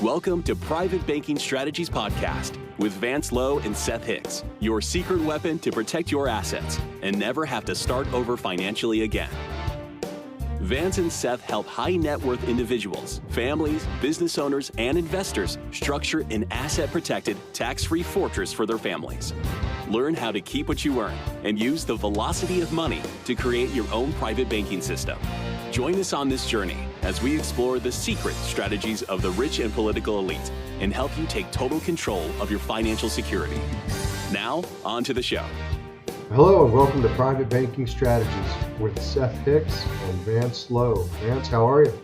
Welcome to Private Banking Strategies Podcast with Vance, Lowe, and Seth Hicks, your secret weapon to protect your assets and never have to start over financially again. Vance and Seth help high net worth individuals, families, business owners, and investors structure an asset-protected, tax-free fortress for their families. Learn how to keep what you earn and use the velocity of money to create your own private banking system. Join us on this journey as we explore the secret strategies of the rich and political elite and help you take total control of your financial security. Now, on to the show. Hello and welcome to Private Banking Strategies with Seth Hicks and Vance Lowe. Vance, how are you?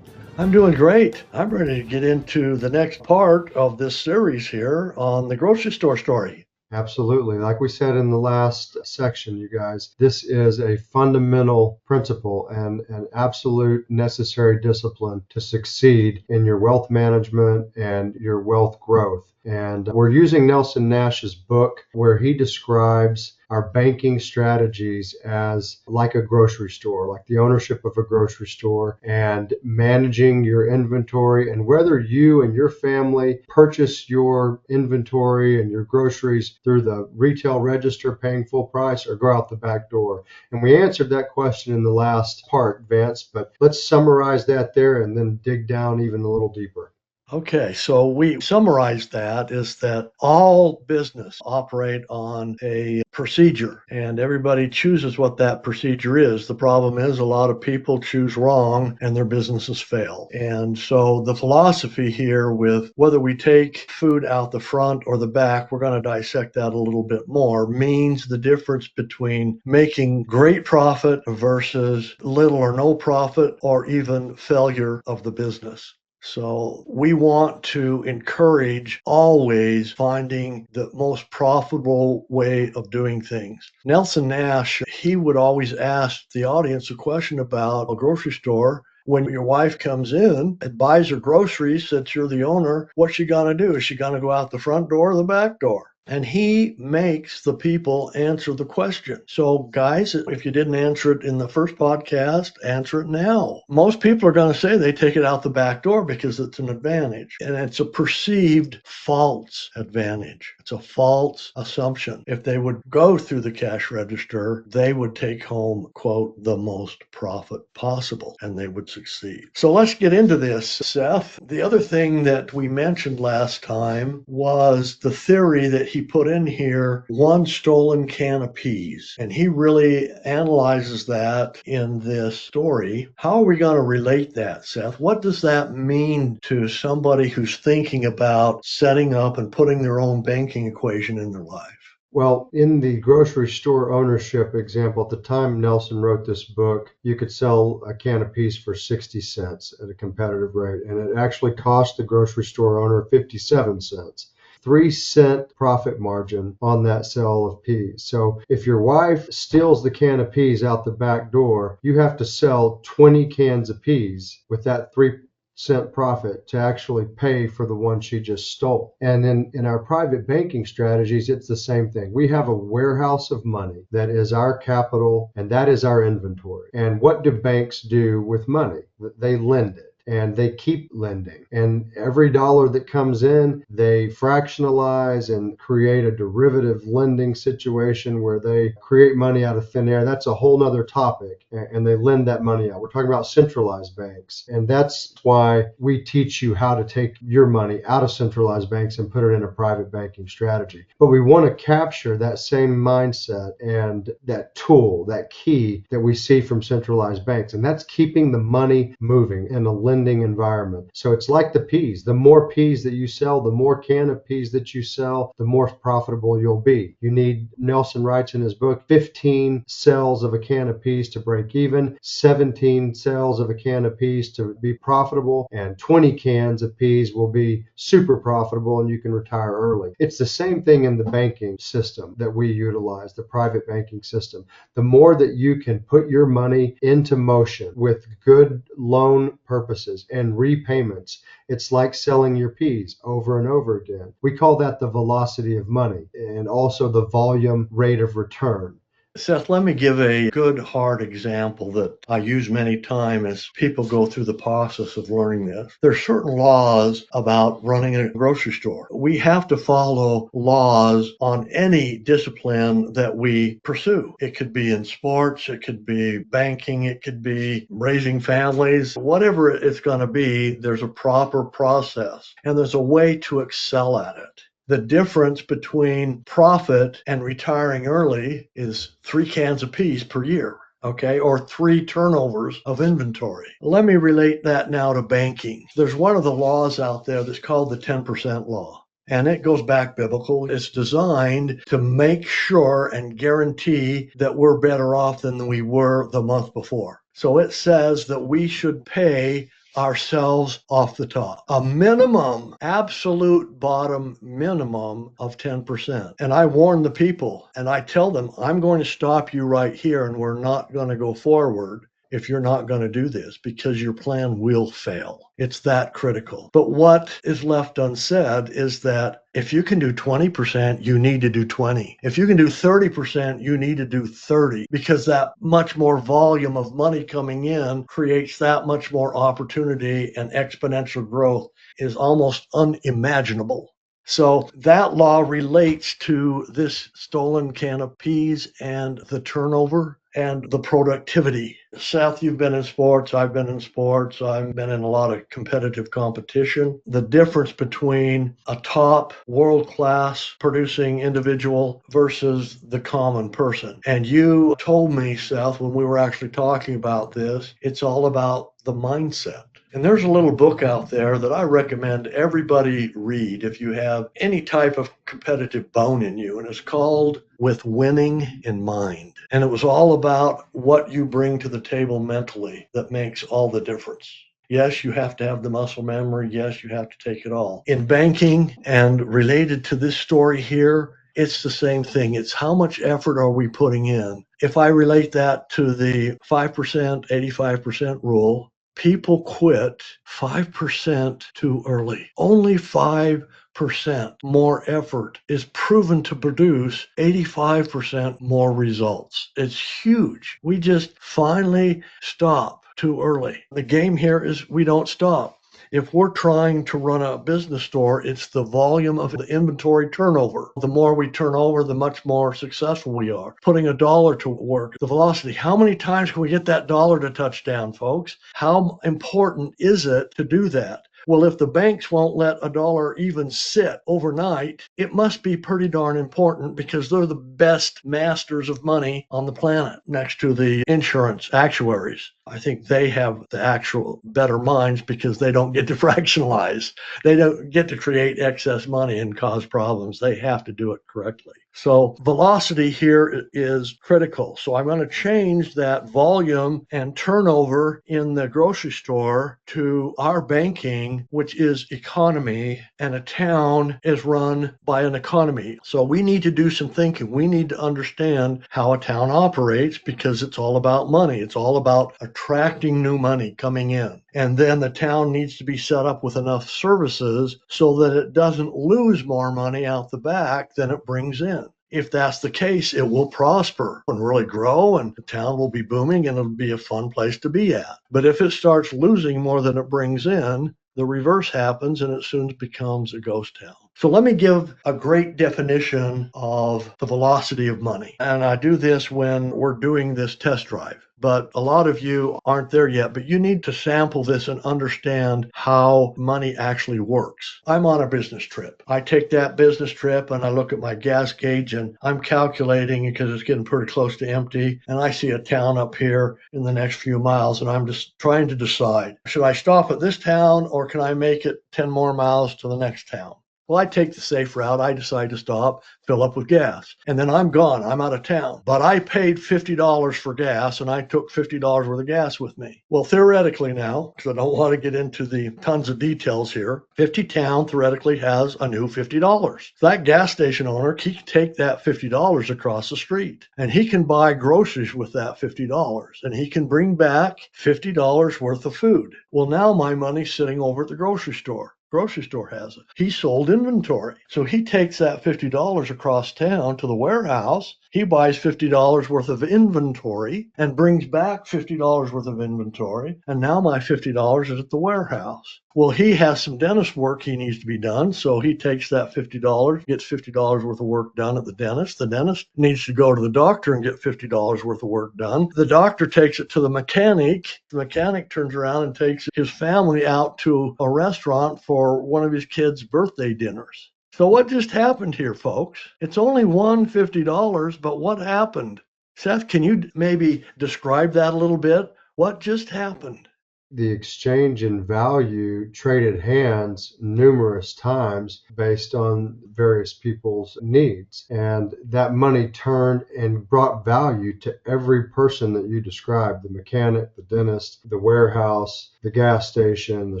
I'm doing great. I'm ready to get into the next part of this series here on the grocery store story. Absolutely. Like we said in the last section, you guys, this is a fundamental principle and an absolute necessary discipline to succeed in your wealth management and your wealth growth. And we're using Nelson Nash's book where he describes our banking strategies as like a grocery store, like the ownership of a grocery store and managing your inventory, and whether you and your family purchase your inventory and your groceries through the retail register paying full price or go out the back door. And we answered that question in the last part, Vance, but let's summarize that there and then dig down even a little deeper. Okay, so we summarized that is that all business operate on a procedure and everybody chooses what that procedure is. The problem is a lot of people choose wrong and their businesses fail. And so the philosophy here with whether we take food out the front or the back, we're going to dissect that a little bit more, means the difference between making great profit versus little or no profit or even failure of the business. So we want to encourage always finding the most profitable way of doing things. Nelson Nash, he would always ask the audience a question about a grocery store. When your wife comes in and buys her groceries, since you're the owner, what's she going to do? Is she going to go out the front door or the back door? And he makes the people answer the question. So guys, if you didn't answer it in the first podcast, answer it now. Most people are going to say they take it out the back door because it's an advantage. And it's a perceived false advantage. It's a false assumption. If they would go through the cash register, they would take home, quote, the most profit possible, and they would succeed. So let's get into this, Seth. The other thing that we mentioned last time was the theory that he put in here, one stolen can of peas. And he really analyzes that in this story. How are we going to relate that, Seth? What does that mean to somebody who's thinking about setting up and putting their own banking equation in their life? Well, in the grocery store ownership example, at the time Nelson wrote this book, you could sell a can of peas for 60 cents at a competitive rate. And it actually cost the grocery store owner 57 cents. 3-cent profit margin on that sale of peas. So if your wife steals the can of peas out the back door, you have to sell 20 cans of peas with that 3-cent profit to actually pay for the one she just stole. And then in our private banking strategies, it's the same thing. We have a warehouse of money that is our capital and that is our inventory. And what do banks do with money? They lend it. And they keep lending. And every dollar that comes in, they fractionalize and create a derivative lending situation where they create money out of thin air. That's a whole nother topic. And they lend that money out. We're talking about centralized banks. And that's why we teach you how to take your money out of centralized banks and put it in a private banking strategy. But we want to capture that same mindset and that tool, that key that we see from centralized banks. And that's keeping the money moving in a lending environment. So it's like the peas. The more peas that you sell, the more can of peas that you sell, the more profitable you'll be. You need, Nelson writes in his book, 15 sales of a can of peas to break even, 17 sales of a can of peas to be profitable, and 20 cans of peas will be super profitable and you can retire early. It's the same thing in the banking system that we utilize, the private banking system. The more that you can put your money into motion with good loan purposes and repayments, it's like selling your peas over and over again. We call that the velocity of money and also the volume rate of return. Seth, let me give a good hard example that I use many times as people go through the process of learning this. There are certain laws about running a grocery store. We have to follow laws on any discipline that we pursue. It could be in sports, it could be banking, it could be raising families, whatever it's going to be, there's a proper process and there's a way to excel at it. The difference between profit and retiring early is 3 cans apiece per year, okay, or 3 turnovers of inventory. Let me relate that now to banking. There's one of the laws out there that's called the 10% law. And it goes back biblical. It's designed to make sure and guarantee that we're better off than we were the month before. So it says that we should pay ourselves off the top, a minimum, absolute bottom minimum of 10%. And I warn the people and I tell them, I'm going to stop you right here and we're not going to go forward if you're not going to do this because your plan will fail. It's that critical. But what is left unsaid is that if you can do 20%, you need to do 20. If you can do 30%, you need to do 30 because that much more volume of money coming in creates that much more opportunity, and exponential growth is almost unimaginable. So that law relates to this stolen can of peas and the turnover and the productivity. Seth, you've been in sports. I've been in sports. I've been in a lot of competitive competition. The difference between a top world-class producing individual versus the common person. And you told me, Seth, when we were actually talking about this, it's all about the mindset. And there's a little book out there that I recommend everybody read if you have any type of competitive bone in you, and it's called With Winning in Mind. And it was all about what you bring to the table mentally that makes all the difference. Yes, you have to have the muscle memory. Yes, you have to take it all. In banking and related to this story here, it's the same thing. It's how much effort are we putting in? If I relate that to the 5%, 85% rule, people quit 5% too early. Only 5% more effort is proven to produce 85% more results. It's huge. We just finally stop too early. The game here is we don't stop. If we're trying to run a business store, it's the volume of the inventory turnover. The more we turn over, the much more successful we are. Putting a dollar to work, the velocity. How many times can we get that dollar to touch down, folks? How important is it to do that? Well, if the banks won't let a dollar even sit overnight, it must be pretty darn important because they're the best masters of money on the planet next to the insurance actuaries. I think they have the actual better minds because they don't get to fractionalize. They don't get to create excess money and cause problems. They have to do it correctly. So velocity here is critical. So I'm going to change that volume and turnover in the grocery store to our banking, which is economy, and a town is run by an economy. So we need to do some thinking. We need to understand how a town operates because it's all about money. It's all about attracting new money coming in. And then the town needs to be set up with enough services so that it doesn't lose more money out the back than it brings in. If that's the case, it will prosper and really grow, and the town will be booming, and it'll be a fun place to be at. But if it starts losing more than it brings in, the reverse happens, and it soon becomes a ghost town. So let me give a great definition of the velocity of money. And I do this when we're doing this test drive. But a lot of you aren't there yet, but you need to sample this and understand how money actually works. I'm on a business trip. I take that business trip and I look at my gas gauge and I'm calculating because it's getting pretty close to empty. And I see a town up here in the next few miles and I'm just trying to decide, should I stop at this town or can I make it 10 more miles to the next town? Well, I take the safe route. I decide to stop, fill up with gas, and then I'm gone. I'm out of town. But I paid $50 for gas, and I took $50 worth of gas with me. Well, theoretically now, because I don't want to get into the tons of details here, 50 town theoretically has a new $50. That gas station owner, he can take that $50 across the street, and he can buy groceries with that $50, and he can bring back $50 worth of food. Well, now my money's sitting over at the grocery store. Grocery store has it. He sold inventory. So he takes that $50 across town to the warehouse. He buys $50 worth of inventory and brings back $50 worth of inventory. And now my $50 is at the warehouse. Well, he has some dentist work he needs to be done. So he takes that $50, gets $50 worth of work done at the dentist. The dentist needs to go to the doctor and get $50 worth of work done. The doctor takes it to the mechanic. The mechanic turns around and takes his family out to a restaurant for one of his kids' birthday dinners. So what just happened here, folks? It's only $150, but what happened? Seth, can you maybe describe that a little bit? What just happened? The exchange in value traded hands numerous times based on various people's needs. And that money turned and brought value to every person that you described, the mechanic, the dentist, the warehouse, the gas station, the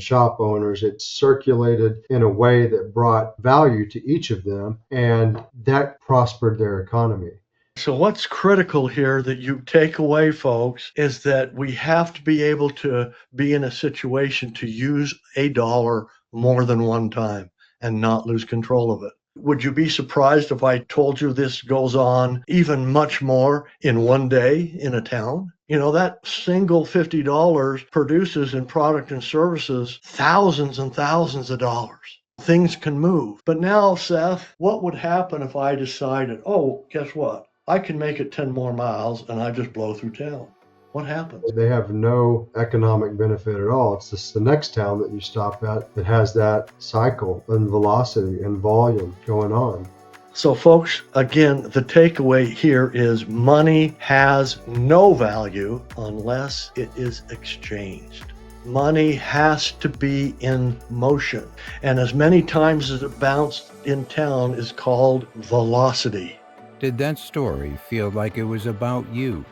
shop owners. It circulated in a way that brought value to each of them, and that prospered their economy. So what's critical here that you take away, folks, is that we have to be able to be in a situation to use a dollar more than one time and not lose control of it. Would you be surprised if I told you this goes on even much more in one day in a town? You know, that single $50 produces in product and services thousands and thousands of dollars. Things can move. But now, Seth, what would happen if I decided, oh, guess what? I can make it 10 more miles and I just blow through town. What happens? They have no economic benefit at all. It's just the next town that you stop at that has that cycle and velocity and volume going on. So folks, again, the takeaway here is money has no value unless it is exchanged. Money has to be in motion. And as many times as it bounced in town is called velocity. Did that story feel like it was about you?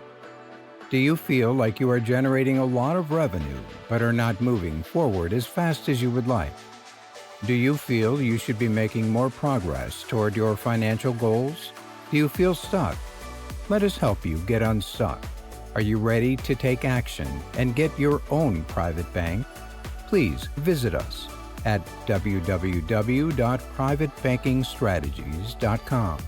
Do you feel like you are generating a lot of revenue but are not moving forward as fast as you would like? Do you feel you should be making more progress toward your financial goals? Do you feel stuck? Let us help you get unstuck. Are you ready to take action and get your own private bank? Please visit us at www.privatebankingstrategies.com.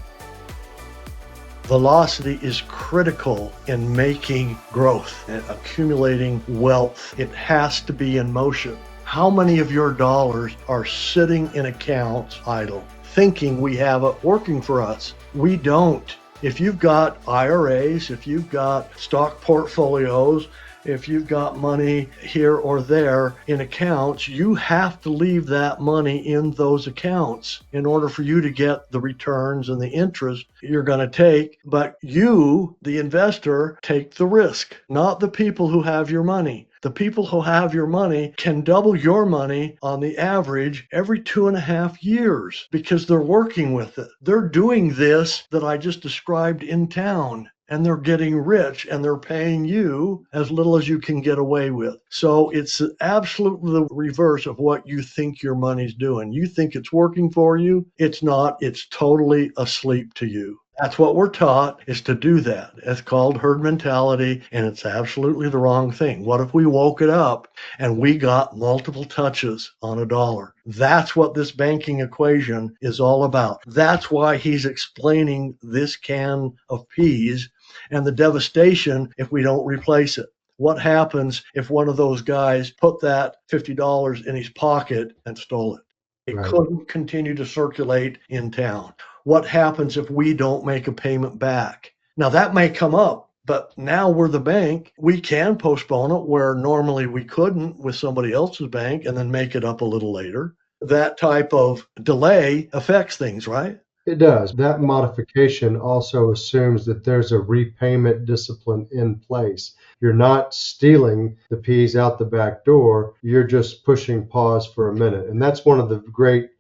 Velocity is critical in making growth and accumulating wealth. It has to be in motion. How many of your dollars are sitting in accounts idle, thinking we have it working for us? We don't. If you've got IRAs, if you've got stock portfolios, if you've got money here or there in accounts, you have to leave that money in those accounts in order for you to get the returns and the interest you're going to take. But you, the investor, take the risk, not the people who have your money. The people who have your money can double your money on the average every 2.5 years because they're working with it. They're doing this that I just described in town. And they're getting rich and they're paying you as little as you can get away with. So it's absolutely the reverse of what you think your money's doing. You think it's working for you. It's not. It's totally asleep to you. That's what we're taught, is to do that. It's called herd mentality, and it's absolutely the wrong thing. What if we woke it up and we got multiple touches on a dollar? That's what this banking equation is all about. That's why he's explaining this can of peas and the devastation if we don't replace it. What happens if one of those guys put that $50 in his pocket and stole it? It couldn't continue to circulate in town. What happens if we don't make a payment back? Now that may come up, but now we're the bank. We can postpone it where normally we couldn't with somebody else's bank and then make it up a little later. That type of delay affects things, right? It does. That modification also assumes that there's a repayment discipline in place. You're not stealing the peas out the back door. You're just pushing pause for a minute. And that's one of the great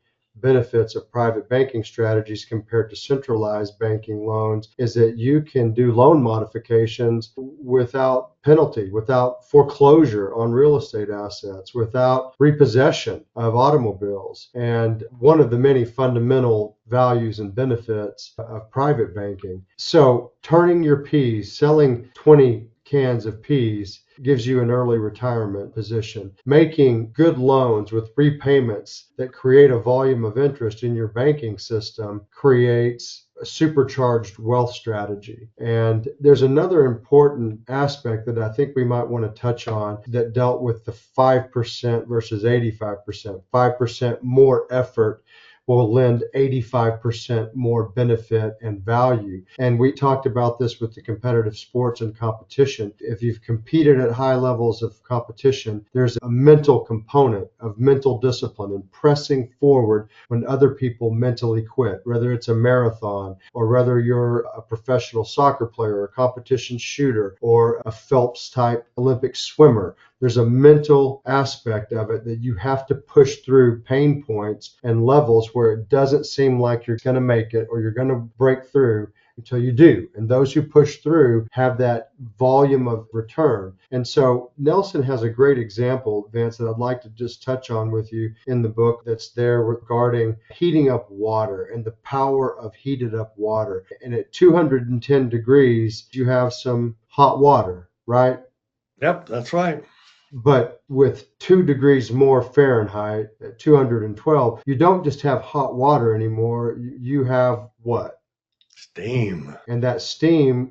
benefits of private banking strategies compared to centralized banking loans, is that you can do loan modifications without penalty, without foreclosure on real estate assets, without repossession of automobiles. And one of the many fundamental values and benefits of private banking. So turning your P's, selling 20 cans of peas gives you an early retirement position. Making good loans with repayments that create a volume of interest in your banking system creates a supercharged wealth strategy. And there's another important aspect that I think we might want to touch on that dealt with the 5% versus 85%. 5% more effort will lend 85% more benefit and value. And we talked about this with the competitive sports and competition. If you've competed at high levels of competition, there's a mental component of mental discipline and pressing forward when other people mentally quit, whether it's a marathon or whether you're a professional soccer player, a competition shooter, or a Phelps type Olympic swimmer. There's a mental aspect of it that you have to push through pain points and levels where it doesn't seem like you're going to make it or you're going to break through until you do. And those who push through have that volume of return. And so Nelson has a great example, Vance, that I'd like to just touch on with you in the book that's there regarding heating up water and the power of heated up water. And at 210 degrees, you have some hot water, right? Yep, that's right. But with 2 degrees more Fahrenheit at 212, you don't just have hot water anymore. You have what? Steam. And that steam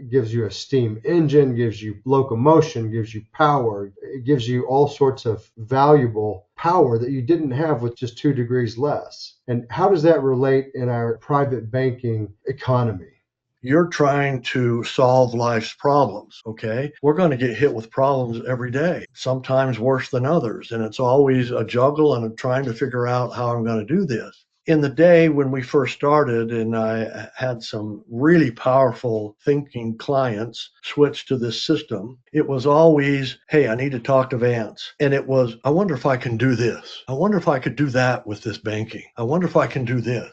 gives you a steam engine, gives you locomotion, gives you power. It gives you all sorts of valuable power that you didn't have with just 2 degrees less. And how does that relate in our private banking economy? You're trying to solve life's problems, okay? We're going to get hit with problems every day, sometimes worse than others. And it's always a juggle and trying to figure out how I'm going to do this. In the day when we first started and I had some really powerful thinking clients switch to this system, it was always, hey, I need to talk to Vance. And it was, I wonder if I can do this. I wonder if I could do that with this banking. I wonder if I can do this.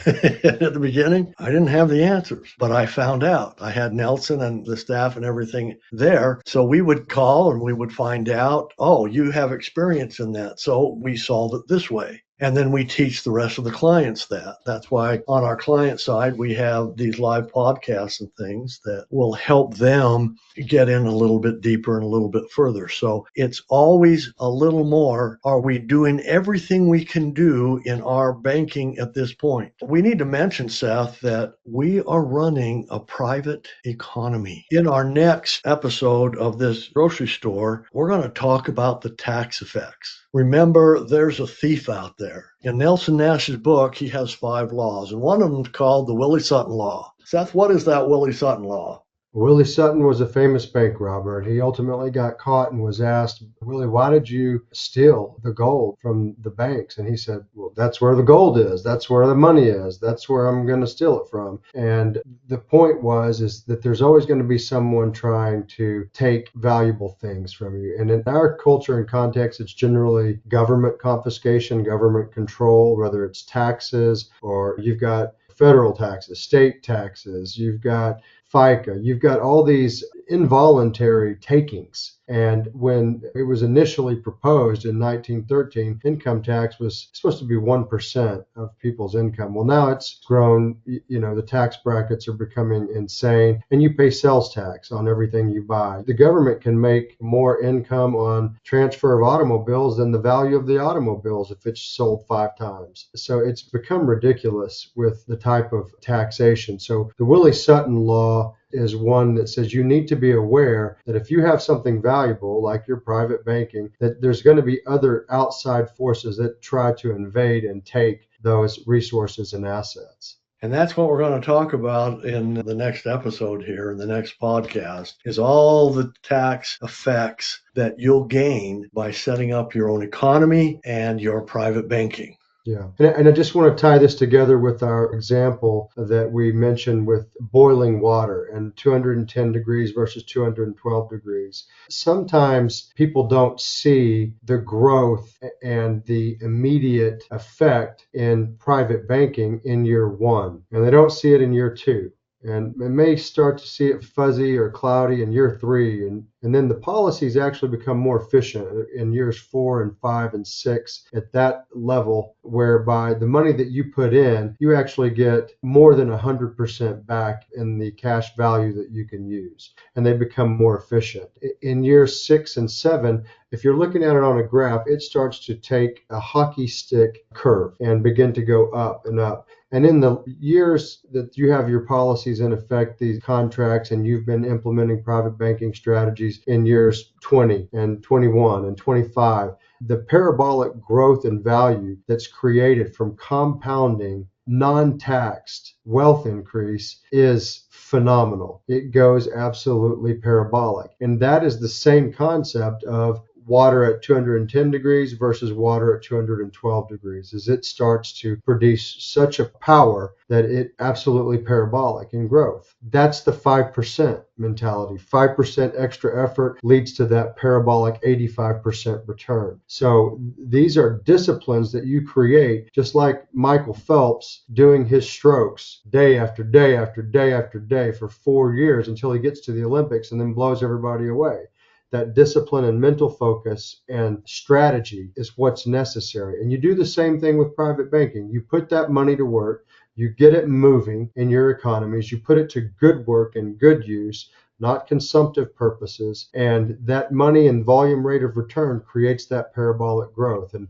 At the beginning, I didn't have the answers, but I found out. I had Nelson and the staff and everything there. So we would call and we would find out, oh, you have experience in that. So we solve it this way. And then we teach the rest of the clients that. That's why on our client side, we have these live podcasts and things that will help them get in a little bit deeper and a little bit further. So it's always a little more. Are we doing everything we can do in our banking at this point? We need to mention, Seth, that we are running a private economy. In our next episode of this grocery store, we're going to talk about the tax effects. Remember, there's a thief out there. In Nelson Nash's book, he has 5 laws, and one of them is called the Willie Sutton Law. Seth, what is that Willie Sutton Law? Willie Sutton was a famous bank robber, and he ultimately got caught and was asked, Willie, why did you steal the gold from the banks? And he said, well, that's where the gold is. That's where the money is. That's where I'm going to steal it from. And the point is that there's always going to be someone trying to take valuable things from you. And in our culture and context, it's generally government confiscation, government control, whether it's taxes or you've got federal taxes, state taxes, you've got FICA, you've got all these involuntary takings. And when it was initially proposed in 1913, income tax was supposed to be 1% of people's income. Well, now it's grown, the tax brackets are becoming insane, and you pay sales tax on everything you buy. The government can make more income on transfer of automobiles than the value of the automobiles if it's sold 5 times. So it's become ridiculous with the type of taxation. So the Willie Sutton Law is one that says you need to be aware that if you have something valuable like your private banking, that there's going to be other outside forces that try to invade and take those resources and assets. And that's what we're going to talk about in the next episode here, in the next podcast, is all the tax effects that you'll gain by setting up your own economy and your private banking. Yeah. And I just want to tie this together with our example that we mentioned with boiling water and 210 degrees versus 212 degrees. Sometimes people don't see the growth and the immediate effect in private banking in year 1, and they don't see it in year 2. And they may start to see it fuzzy or cloudy in year 3 and And then the policies actually become more efficient in years 4 and 5 and 6 at that level, whereby the money that you put in, you actually get more than 100% back in the cash value that you can use. And they become more efficient. In years 6 and 7, if you're looking at it on a graph, it starts to take a hockey stick curve and begin to go up and up. And in the years that you have your policies in effect, these contracts, and you've been implementing private banking strategies in years 20 and 21 and 25, the parabolic growth and value that's created from compounding non-taxed wealth increase is phenomenal. It goes absolutely parabolic. And that is the same concept of water at 210 degrees versus water at 212 degrees, as it starts to produce such a power that it absolutely parabolic in growth. That's the 5% mentality. 5% extra effort leads to that parabolic 85% return. So these are disciplines that you create, just like Michael Phelps doing his strokes day after day after day after day for 4 years until he gets to the Olympics and then blows everybody away. That discipline and mental focus and strategy is what's necessary. And you do the same thing with private banking. You put that money to work, you get it moving in your economies, you put it to good work and good use, not consumptive purposes. And that money and volume rate of return creates that parabolic growth. And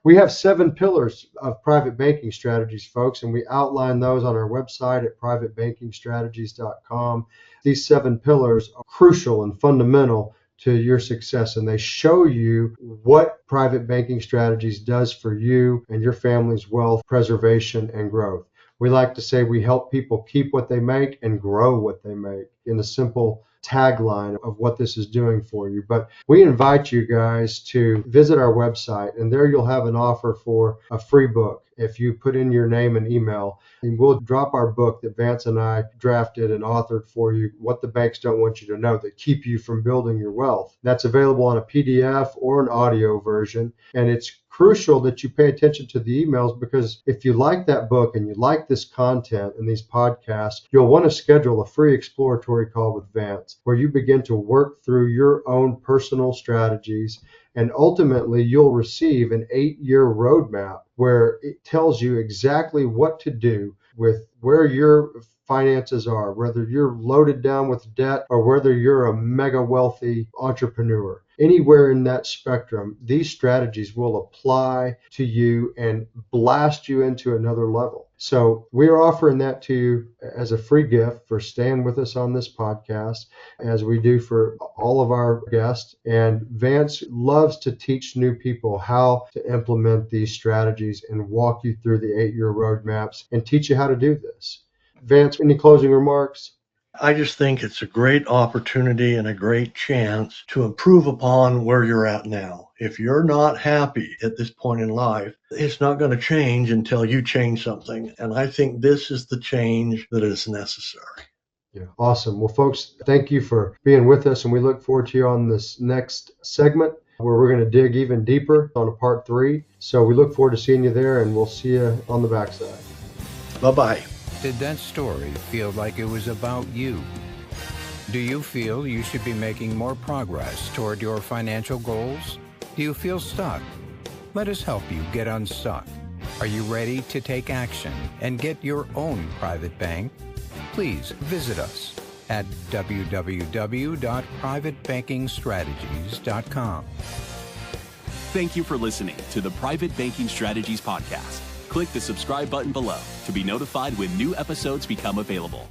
we have 7 pillars of private banking strategies, folks, and we outline those on our website at privatebankingstrategies.com. These 7 pillars are crucial and fundamental to your success, and they show you what private banking strategies does for you and your family's wealth preservation and growth. We like to say we help people keep what they make and grow what they make, in a simple tagline of what this is doing for you. But we invite you guys to visit our website, and there you'll have an offer for a free book. If you put in your name and email, and we'll drop our book that Vance and I drafted and authored for you, What the Banks Don't Want You to Know, that keep you from building your wealth. That's available on a PDF or an audio version. And it's crucial that you pay attention to the emails, because if you like that book and you like this content and these podcasts, you'll want to schedule a free exploratory call with Vance, where you begin to work through your own personal strategies. And ultimately, you'll receive an 8-year roadmap where it tells you exactly what to do with where your finances are, whether you're loaded down with debt or whether you're a mega wealthy entrepreneur. Anywhere in that spectrum, these strategies will apply to you and blast you into another level. So we're offering that to you as a free gift for staying with us on this podcast, as we do for all of our guests. And Vance loves to teach new people how to implement these strategies and walk you through the 8-year roadmaps and teach you how to do this. Vance, any closing remarks? I just think it's a great opportunity and a great chance to improve upon where you're at now. If you're not happy at this point in life, it's not going to change until you change something. And I think this is the change that is necessary. Yeah, awesome. Well, folks, thank you for being with us, and we look forward to you on this next segment, where we're going to dig even deeper on a part 3. So we look forward to seeing you there, and we'll see you on the backside. Bye-bye. Did that story feel like it was about you? Do you feel you should be making more progress toward your financial goals? Do you feel stuck? Let us help you get unstuck. Are you ready to take action and get your own private bank? Please visit us at www.privatebankingstrategies.com. Thank you for listening to the Private Banking Strategies Podcast. Click the subscribe button below to be notified when new episodes become available.